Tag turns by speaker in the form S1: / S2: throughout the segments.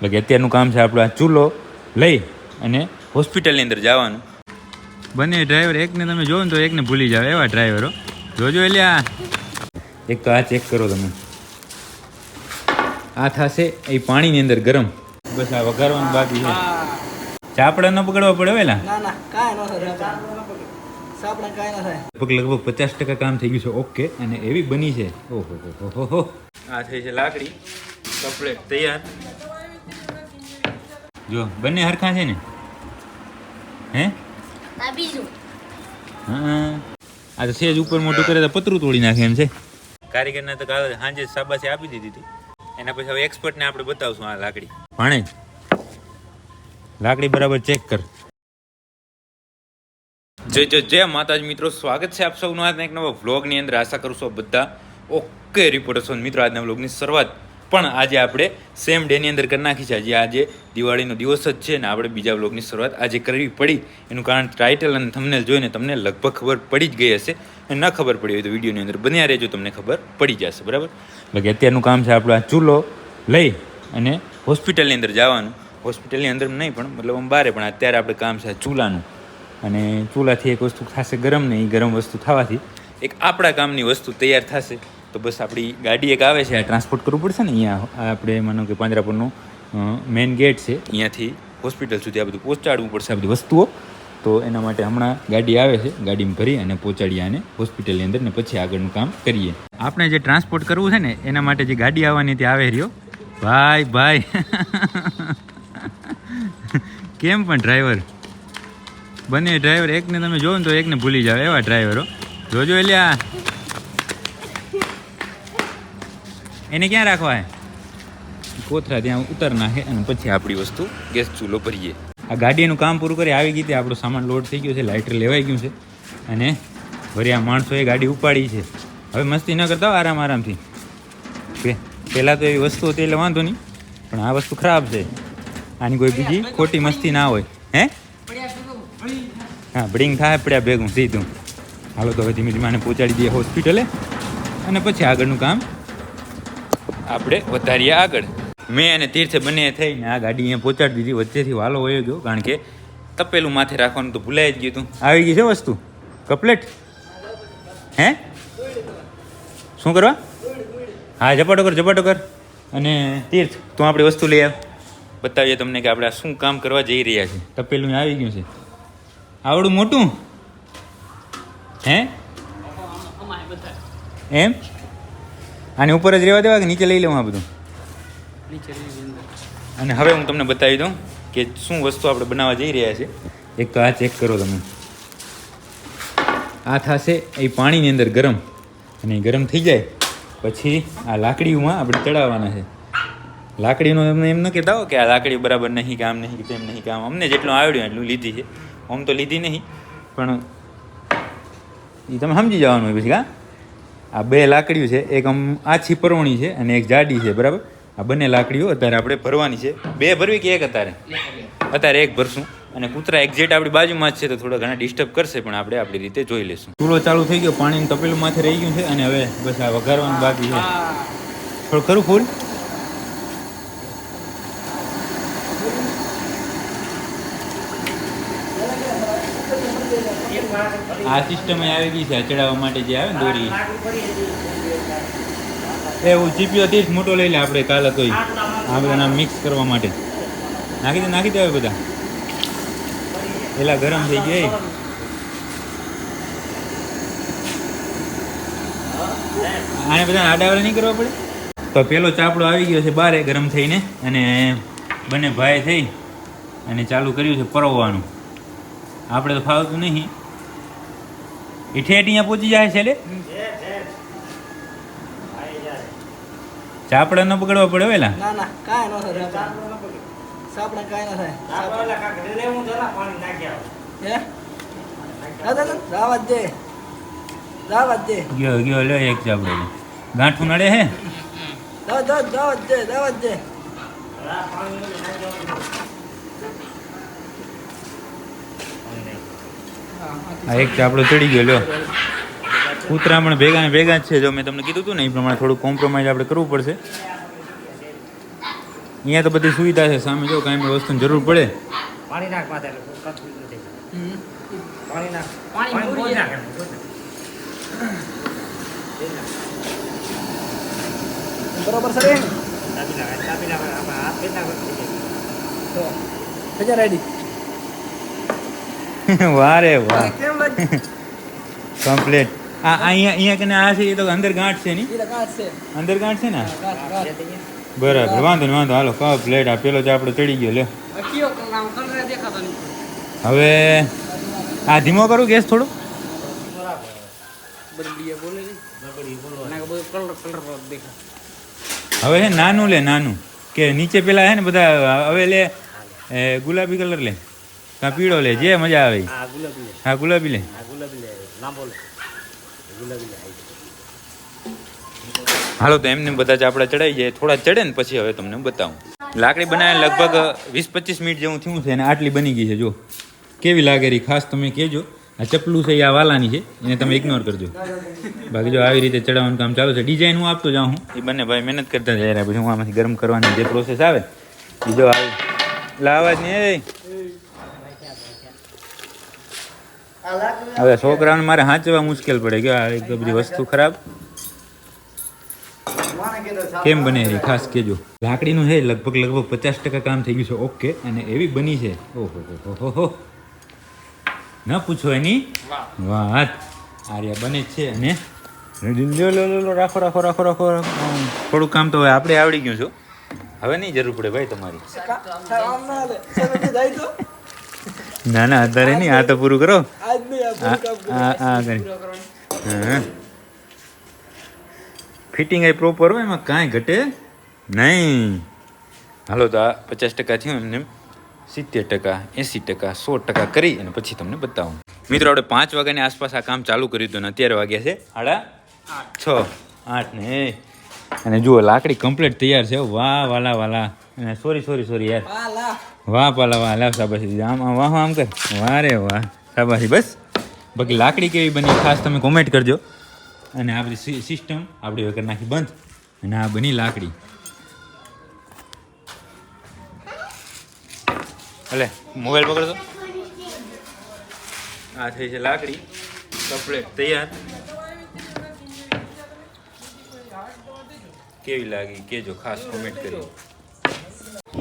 S1: બાકી અત્યારનું કામ છે આપણું આ ચૂલો લઈ અને હોસ્પિટલની અંદર જવાનું. બંને ડ્રાઈવર એકને તમે જોવો ને તો એકને ભૂલી જાવ એવા ડ્રાઈવરો. જોજો એટલે આ એક તો આ ચેક કરો તમે, આ થશે એ પાણીની અંદર ગરમ. બસ આ વઘારવાનું બાકી છે. ચાપડા ન પકડવા પડે વેલા લગભગ 50% કામ થઈ ગયું છે. ઓકે, અને એવી બની છે. ઓહો, આ થઈ છે લાકડી કપડે તૈયાર. જો બંને હરખા છે ને? હે હા, આ તો સેજ ઉપર મોટું કરે તો પતરું તોડી નાખે એમ છે. કારીગરને તો કાલે સાંજે શાબાશી આપી દીધી હતી. એના પછી હવે એક્સપર્ટને આપણે બતાવશું આ લાકડી. ભાણે લાકડી બરાબર ચેક કર. જય માતાજી મિત્રો, સ્વાગત છે આપ સૌનું આજના એક નવા વ્લોગની અંદર. આશા કરું છું બધા ઓકે રિપોર્ટર છો. મિત્રો આજના વ્લોગની શરૂઆત પણ આજે આપણે સેમ ડેની અંદર કરી નાખી છે. આજે દિવાળીનો દિવસ જ છે ને આપણે બીજા વ્લોગની શરૂઆત આજે કરવી પડી. એનું કારણ ટાઇટલ અને થંબનેલ જોઈને તમને લગભગ ખબર પડી જ ગઈ હશે. અને ન ખબર પડી હોય તો વિડીયોની અંદર બન્યા રહેજો, તમને ખબર પડી જશે. બરાબર, બાકી અત્યારનું કામ છે આપણું આ ચૂલો લઈ અને હોસ્પિટલની અંદર જવાનું. હોસ્પિટલની અંદર નહીં પણ મતલબ આમ બહાર, પણ અત્યારે આપણે કામ છે ચૂલાનું. અને ચૂલાથી એક વસ્તુ થશે ગરમ, ને એ ગરમ વસ્તુ થવાથી એક આપણા કામની વસ્તુ તૈયાર થશે. તો બસ આપણી ગાડી એક આવે છે, આ ટ્રાન્સપોર્ટ કરવું પડશે ને. અહીંયા આપણે માનો કે પાંજરાપુરનું મેઇન ગેટ છે, અહીંયાથી હોસ્પિટલ સુધી આ બધું પહોંચાડવું પડશે, આ બધી વસ્તુઓ. તો એના માટે હમણાં ગાડી આવે છે, ગાડીમાં ભરી અને પહોંચાડીએ આને હોસ્પિટલની અંદર, ને પછી આગળનું કામ કરીએ. આપણે જે ટ્રાન્સપોર્ટ કરવું છે ને એના માટે જે ગાડી આવવાની ત્યાં આવે રહ્યો ભાઈ કેમ પણ ડ્રાઈવર, બંને ડ્રાઈવર એકને તમે જોવો ને તો એકને ભૂલી જાવ એવા ડ્રાઈવરો. જોજો એટલે આ એને ક્યાં રાખવા હે? કોથરા ત્યાં ઉતાર નાખે અને પછી આપણી વસ્તુ ગેસ ચૂલો ભરીએ. આ ગાડીનું કામ પૂરું કરી આવી ગઈ, આપણો સામાન લોડ થઈ ગયો છે, લાઇટર લેવાઈ ગયું છે અને વળી આ માણસોએ ગાડી ઉપાડી છે. હવે મસ્તી ન કરતા આરામથી. પહેલાં તો એવી વસ્તુ હતી એટલે વાંધો નહીં, પણ આ વસ્તુ ખરાબ છે. આની કોઈ બીજી ખોટી મસ્તી ના હોય. હે હા, બ્રિંગ થાય પડ્યા ભેગું સીધું. હાલો તો હવે ધીમે ધીમે આને પહોંચાડી દઈએ હોસ્પિટલે અને પછી આગળનું કામ આપણે વધારીએ આગળ. મેં અને તીર્થે બંને થઈને આ ગાડી અહીંયા પહોંચાડી દીધી. વચ્ચેથી વાલો વયો ગયો, કારણ કે તપેલું માથે રાખવાનું તો ભૂલાઈ જ ગયું હતું. આવી ગઈ છે વસ્તુ કપલેટ. હે શું કરવા? હા, ઝપાટો કર. અને તીર્થ તું આપણી વસ્તુ લઈ આવ, બતાવીએ તમને કે આપણે આ શું કામ કરવા જઈ રહ્યા છીએ. તપેલું આવી ગયું છે આવડું મોટું. હે એમ આની ઉપર જ રહેવા દેવા કે નીચે લઈ લેવું આ બધું? અને હવે હું તમને બતાવી દઉં કે શું વસ્તુ આપણે બનાવવા જઈ રહ્યા છીએ. એક તો આ ચેક કરો તમે, આ થશે એ પાણીની અંદર ગરમ, અને ગરમ થઈ જાય પછી આ લાકડીઓમાં આપણે ચડાવવાના છે. લાકડીનો તમને એમ ન કહેતા હો કે આ લાકડી બરાબર નહીં, કે આમ નહીં, કે તેમ નહીં, કે આમ. અમને જેટલું આવડ્યું એટલું લીધી છે. આમ તો લીધી નહીં, પણ એ તમે સમજી જવાનું હોય પછી. આ બે લાકડીઓ છે, એક આમ આછી પરવણી છે અને એક જાડી છે. બરાબર, આ બંને લાકડીઓ અત્યારે આપણે ભરવાની છે. બે ભરવી કે એક? અત્યારે એક ભરશું. અને કૂતરા એક્ઝેક્ટ આપણી બાજુમાં જ છે, તો થોડા ઘણા ડિસ્ટર્બ કરશે, પણ આપણે આપણી રીતે જોઈ લઈશું. ચૂલો ચાલુ થઈ ગયો, પાણીનું તપેલું માથે રહી ગયું છે, અને હવે બસ આ વઘારવાનું બાકી છે. થોડું ખરું ફૂલ. આ સિસ્ટમ આવી ગઈ છે, ચડાવવા માટે જે આવે ને દોરી, એવું ચીપિયો થી જ મોટો લઈ લે આપણે કાલે. તો આ બધા મિક્સ કરવા માટે નાખી દે બધા. પેલા ગરમ થઈ ગઈ. આને બધા આડાવાળા નહીં કરવા પડે. તો પેલો ચાપડો આવી ગયો છે બારે ગરમ થઈને, અને બંને ભાઈ થઈ અને ચાલુ કર્યું છે પરવવાનું. આપણે તો ફાવતું નહીં. એ ઠેઠ અહીંયા પહોંચી જાય છે. એટલે ચાપડા ન પકડવા પડે વેલા. ગયો લે એક ચાપડો. ગાંઠું નડે હે. આ એક ચાપડો ચડી ગયો. લ્યો, કૂતરા પણ ભેગા જ છે. જો મેં તમને કીધું હતું ને એ પ્રમાણે થોડું કોમ્પ્રોમાઇઝ આપણે કરવું પડશે. અહીંયા તો બધી સુવિધા છે સામે જો કાંઈ બી વસ્તુની જરૂર પડે
S2: પાણી નાખ માથે એટલે કચરું નથી. પાણી નાખ.
S3: પાણી
S2: પાણી
S3: પૂરી
S2: નાખ.
S3: બરોબર સર
S2: ચાપી નાખ. ચાપી નાખ. આમાં હાથ ફેર નાખ.
S3: તો હજાર રેડી
S1: વાહ રે વાહ
S3: કેમ લાગે
S1: કમ્પ્લીટ અહીંયા કને આ છે એ તો અંદર ગાંઠ છે ની
S3: એ તો કાચ છે
S1: અંદર ગાંઠ છે ને
S3: કાચ
S1: બરાબર વાંધો ને વાંધો હાલો કમ્પ્લીટ આ પેલો જ આપણો ચડી ગયો લે
S3: કયો કલર દેખાતો નહીં
S1: હવે આ ધીમો કરું ગેસ થોડો
S3: બદલીએ બોલે ને
S2: બગડી બોલો.
S3: ના બધું કલર દેખા
S1: હવે છે નાનું લે નાનું કે નીચે પેલા છે ને બધા હવે લે ગુલાબી કલર લે કાં પીળો લે જે મજા આવે
S2: આ ગુલાબી લે.
S1: હા ગુલાબી લે
S2: આ ગુલાબી લે. ના બોલે. ગુલાબી લે.
S1: હાલો તો એમને બધા જ આપણે ચડાઈ જાય થોડા ચડે ને પછી હવે તમને બતાવું લાકડી બનાવે લગભગ 20-25 મિનિટ જેવું થયું છે અને આટલી બની ગઈ છે જો કેવી લાગે રહી ખાસ તમે કહેજો આ ચપલું છે એ આ વાલાની છે એને તમે ઇગ્નોર કરજો બાકી જો આવી રીતે ચડાવવાનું કામ ચાલુ છે ડિઝાઇન હું આપતો જાઉં હું એ બંને ભાઈ મહેનત કરતા જાય રહ્યા પછી હું આમાંથી ગરમ કરવાની જે પ્રોસેસ આવે એ જો આવે લાવા જ નહીં હવે છોકરાઓને મારે હાંચવા મુશ્કેલ પડે કે આ એક બધી વસ્તુ ખરાબ કેમ બને એ ખાસ કહેજો લાકડીનું છે લગભગ 50% કામ થઈ ગયું છે ઓકે અને એવી બની છે ઓહો હો ન પૂછો એની વાત આર્યા બને જ છે અને લો રાખો રાખો રાખો રાખો થોડું કામ તો હવે આપણે આવડી ગયું છો હવે નહીં જરૂર પડે ભાઈ તમારી
S3: આમ ના હાલે સર જાય તો
S1: ના ના અત્યારે નહીં આ તો પૂરું કરો
S3: આજ નહીં આ પૂરું કામ
S1: આ કરી હા ફિટિંગ એ પ્રોપર હોય એમાં કાંઈ ઘટે નહીં હાલો તો આ 50% થયું એમને 70%, 80%, 100% કરી અને પછી તમને બતાવું મિત્રો આપણે 5 વાગ્યાની આસપાસ આ કામ ચાલુ કર્યું હતું ને અત્યારે વાગ્યા છે 6:30 8 ને અને જુઓ લાકડી કમ્પ્લીટ તૈયાર છે વાહ વાલા વાલા અને સોરી યાર
S3: વાલા
S1: વાહ પાલા વાહ લાવ શાબાશી આમ આમ વાહ આમ કર વાહ રે વાહ શાબાશી બસ બાકી લાકડી કેવી બની ખાસ તમે કોમેન્ટ કરજો અને આ બધી સિસ્ટમ આપણે વગર નાખી બંધ અને આ બની લાકડી ભલે મોબાઈલ પકડતો આ થઈ છે લાકડી કમ્પ્લીટ તૈયાર કેવી લાગી કેજો ખાસ કોમેન્ટ કરી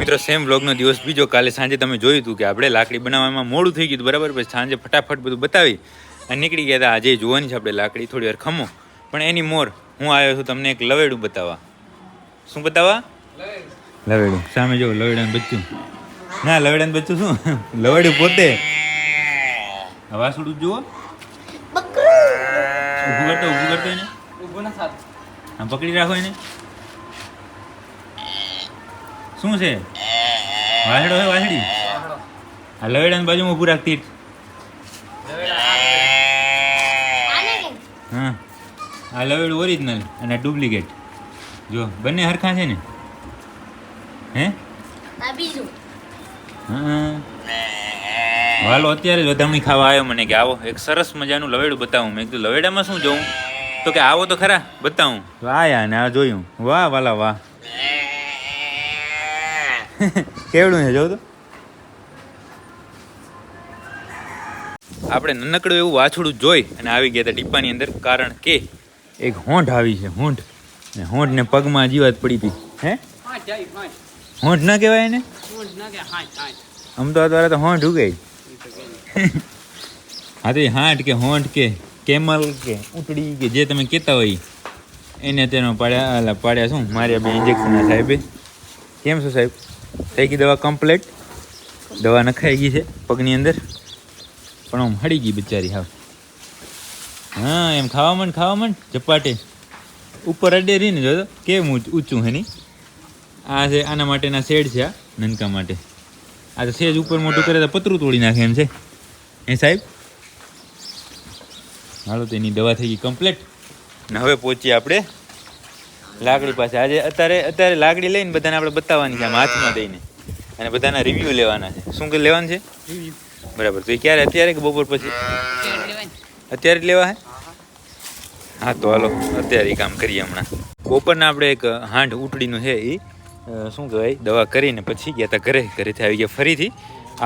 S1: મિત્રો સેમ વ્લોગનો દિવસ બીજો કાલે સાંજે તમે જોયું હતું કે આપણે લાકડી બનાવવામાં મોડું થઈ ગયું બરાબર પછી સાંજે ફટાફટ બધું બતાવી અને નીકળી ગયા હતા આજે જોવાની છે આપણે લાકડી થોડી વાર ખમો પણ એની મોર હું આવ્યો છું તમને એક લવેડું બતાવવા શું બતાવવા લવેડું સામે જો લવેડાનું બચ્ચું ના લવેડાનું બચ્ચું શું લવેડું પોતે વાસુડું જુઓ ઊભું કરતો એને
S3: ઊભો ના સાથ
S1: આમ પકડી રાખો એને શું છે વાસડો હે વાસડી આ લવેડાની બાજુમાં ઊભું રાખતી હા આ લવેડું ઓરિજિનલ અને ડુપ્લિકેટ જો બંને હરખા છે ને હે હા હાલો અત્યારે જ વધામણી ખાવા આવ્યો મને કે આવો એક સરસ મજાનું લવેડું બતાવું મેં કીધું લવેડામાં શું જોઉં તો કે આવો તો ખરા બતાવું તો આયા ને આ જોયું વાહ વાલા વાહ કેવડું છે જોઉં તો આપણે નનકડું એવું વાછડું જોઈ અને આવી ગયા હતા ટીપાની અંદર કારણ કે એક હોંઠ આવી છે હોંઠ ને હોંઠને પગમાં જીવાત પડી હતી હે હોંઠ ના કહેવાય એને અમદાવાદ વાળા તો હોંઠ ઉગાઈ હા તો હાંઠ કે હોંઠ કે કેમલ કે ઊંટડી કે જે તમે કહેતા હોય એને તેનો પાડ્યા શું માર્યા બે ઇન્જેક્શન સાહેબે કેમ છો સાહેબ થઈ ગઈ દવા કમ્પ્લીટ દવા નખાઈ ગઈ છે પગની અંદર પણ આમ હળી ગઈ બિચારી હાવ હા એમ ખાવા માંડ ઝપાટે ઉપર અડે રહી ને જો કેમ ઊંચું હે નહીં આ છે આના માટેના શેડ છે આ નનકા માટે આ તો સેજ ઉપર મોટું કરે તો પતરું તોડી નાખે એમ છે એ સાહેબ હાલો તો એની દવા થઈ ગઈ કમ્પ્લીટ ને હવે પહોંચીએ આપણે લાકડી પાસે આજે અત્યારે લાકડી લઈને બધાને આપણે બતાવવાની છે આમ હાથમાં દઈને અને બધાના રિવ્યૂ લેવાના છે શું કે લેવાનું છે બરાબર તો એ ક્યારે અત્યારે કે બપોર પછી અત્યારે જ લેવા હે હા તો હાલો અત્યારે કામ કરીએ હમણાં બપોરના આપણે એક હાંઠ ઉટડીનું છે એ શું કહેવાય દવા કરીને પછી ગયા હતા ઘરેથી આવી ગયા ફરીથી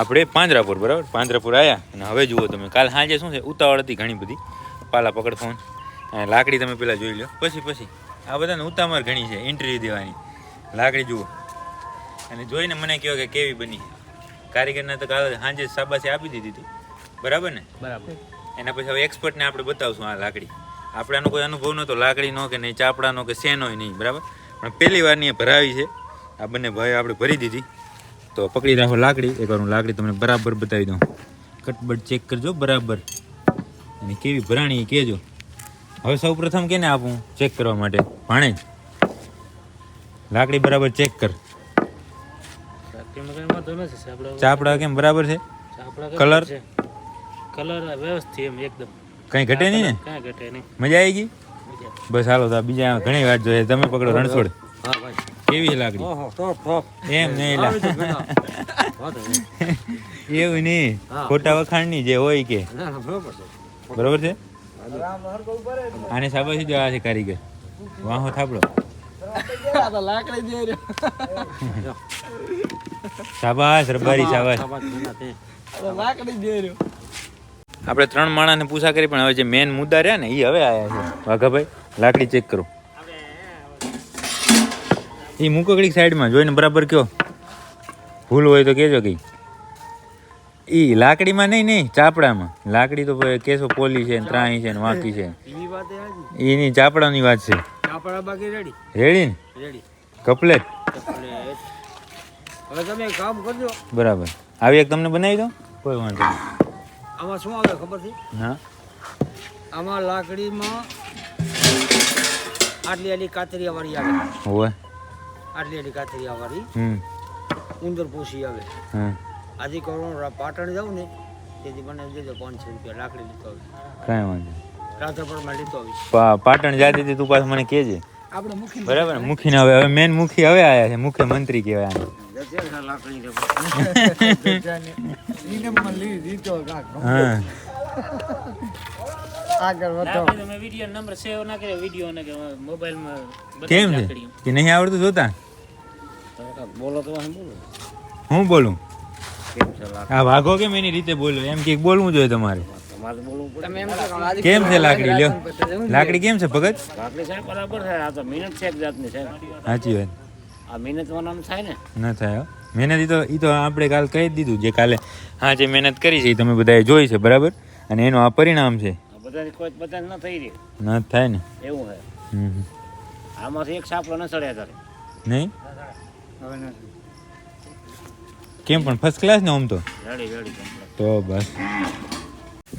S1: આપણે પાંજરાપુર, બરાબર. પાંજરાપુર આવ્યા અને હવે જુઓ તમે, કાલ સાંજે શું છે ઉતાવળ હતી ઘણી બધી, પાલા પકડ ફોન અને લાકડી તમે પહેલાં જોઈ લો, પછી આ બધાને ઉતામળ ઘણી છે ઇન્ટરવ્યૂ દેવાની. લાકડી જુઓ અને જોઈને મને કહો કે કેવી બની. કારીગરને તો કાલે સાંજે શાબાશી આપી દીધી હતી, બરાબર ને?
S2: બરાબર.
S1: એના પછી હવે એક્સપર્ટને આપણે બતાવશું આ લાકડી. આપણે આનો કોઈ અનુભવ નહોતો લાકડીનો કે નહીં ચાપડાનો કે શેનોય નહીં, બરાબર. પણ પહેલી વારની એ ભરાવી છે. આ બંને ભાઈઓ આપણે ભરી દીધી. તો પકડી રાખો લાકડી. એકવાર હું લાકડી તમને બરાબર બતાવી દઉં. કટબટ ચેક કરજો બરાબર, અને કેવી ભરાણી એ કહેજો. હવે સૌ પ્રથમ કેને આપું ચેક કરવા માટે? ભાણેજ, લાકડી બરાબર ચેક કર. ચાપડા કેમ બરાબર છે? કલર
S2: વ્યવસ્થિત એમ એકદમ
S1: કઈ ઘટે નહીં ને?
S2: કાંઈ ઘટે નહીં.
S1: મજા આવી ગઈ? બસ હાલો તો બીજા ઘણી વાત જોઈએ. તમે પકડો રણછોડ.
S2: હા ભાઈ.
S1: કેવી છે લાકડી? એમ નહીં લા એવું નહીં, ખોટા વખાણ નહીં જે હોય કે બરોબર છે. આને શાબાશી જો આ છે કારીગર. વાહો થાપડો. શાબાશ રબારી શાબાશ. આપણે 3 માણસને પૂછા કરી પણ હવે જે મેન મુદ્દા રહ્યા ને એ હવે આયા છે. વાઘાભાઈ લાકડી ચેક કરો. એ મૂકો ઘડીક સાઈડમાં, જોઈને બરાબર કયો. ભૂલ હોય તો કહેજો કઈ. એ લાકડીમાં નહીં ચાપડામાં. લાકડી તો કેસો પોલી છે, ત્રાહી છે, વાંકી છે. એની ચાપડાની વાત છે. રેડી ને? કપલેટ
S3: હવે તમે એક કામ કરજો,
S1: બરાબર. આવી એક તમને બનાવી દો, કોઈ વાંધો નહીં.
S3: આમાં શું આવે ખબર છે?
S1: હા,
S3: આમાં લાકડીમાં આટલી કાતરિયા વાળી આવે,
S1: હોય.
S3: આટલી કાતરિયા વાળી
S1: હમ
S3: ઉંદર પૂછી આવે.
S1: હમ
S3: આજે કરોડ પાટણ જાઉં ને તેથી મને દેજો 500 રૂપિયા લાકડી લીધો આવી.
S1: કાંઈ વાંધો
S3: રાધરપુરમાં લીધો આવી.
S1: પાટણ જાતી હતી તું પાછું મને કહેજે,
S3: આપણે મુખી
S1: બરાબર ને? મુખીને હવે મેન મુખી હવે આયા છે, મુખ્યમંત્રી કહેવાય આને.
S3: લાકડી
S1: હા
S3: આગળ વધો.
S2: તમે વિડીયો નંબર સેવ ના કર્યો, વિડીયો ને મોબાઈલમાં
S1: કેમ છે કે નહીં આવડતું જોતા?
S3: બોલો તો હું બોલું.
S1: હું બોલું?
S3: કેમ છે લાકડી?
S1: આ વાઘો કેમ એની રીતે બોલો એમ કે બોલવું જોઈએ તમારે.
S3: તમારે બોલવું પડે. તમે એમ કહો
S1: કેમ છે લાકડી? લ્યો લાકડી કેમ છે ભગત?
S3: લાકડી સાહેબ બરાબર છે. આ તો મહેનત છે એક જાતની સાહેબ.
S1: સાચી વાત.
S3: આ મહેનત વાળાનું થાય ને.
S1: ન થાય હો. મહેનત ઈ તો આપણે કાલ કહી જ દીધું. જે કાલે હા જે મહેનત કરી છે એ તમે બધાએ જોઈ છે, બરાબર. અને એનું આ પરિણામ છે.
S3: બધાને કોઈ બધાને ન થઈ રહ્યું
S1: ન થાય ને.
S3: એવું છે.
S1: હમ
S3: આમાંથી એક સાપડો ન સડ્યા તારે.
S1: નહીં
S3: હવે નથી.
S1: કેમ પણ ફર્સ્ટ ક્લાસ ને આમ તો
S3: રેડી
S1: તો બસ.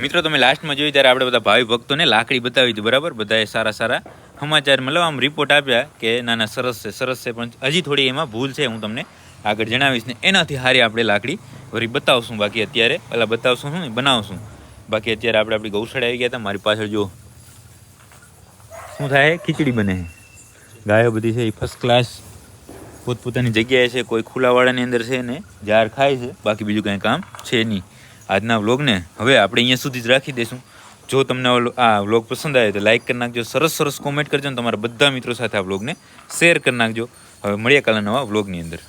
S1: મિત્રો તમે લાસ્ટમાં જોયું ત્યારે આપણે બધા ભાવિ ભક્તોને લાકડી બતાવી હતી, બરાબર. બધાએ સારા સમાચાર મતલબ આમ રિપોર્ટ આપ્યા કે ના સરસ છે, પણ હજી થોડી એમાં ભૂલ છે. હું તમને આગળ જણાવીશ ને એનાથી હારી આપણે લાકડી વળી બતાવશું. બાકી અત્યારે પહેલાં બતાવશું શું બનાવશું. બાકી અત્યારે આપણે આપણી ગૌશાળા આવી ગયા હતા. મારી પાછળ જો શું થાય, ખીચડી બને છે. ગાયો બધી છે એ ફર્સ્ટ ક્લાસ પોતપોતાની જગ્યાએ છે. કોઈ ખુલ્લાવાળાની અંદર છે ને જાર ખાય છે, બાકી બીજું કંઈ કામ છે નહીં. આજના વ્લોગને હવે આપણે અહીંયા સુધી જ રાખી દઈશું. જો તમને આ વ્લોગ પસંદ આવે તો લાઇક કરી નાખજો, સરસ કોમેન્ટ કરજો અને તમારા બધા મિત્રો સાથે આ વ્લોગને શેર કરી નાખજો. હવે મળીએ કાલના નવા વ્લોગની અંદર.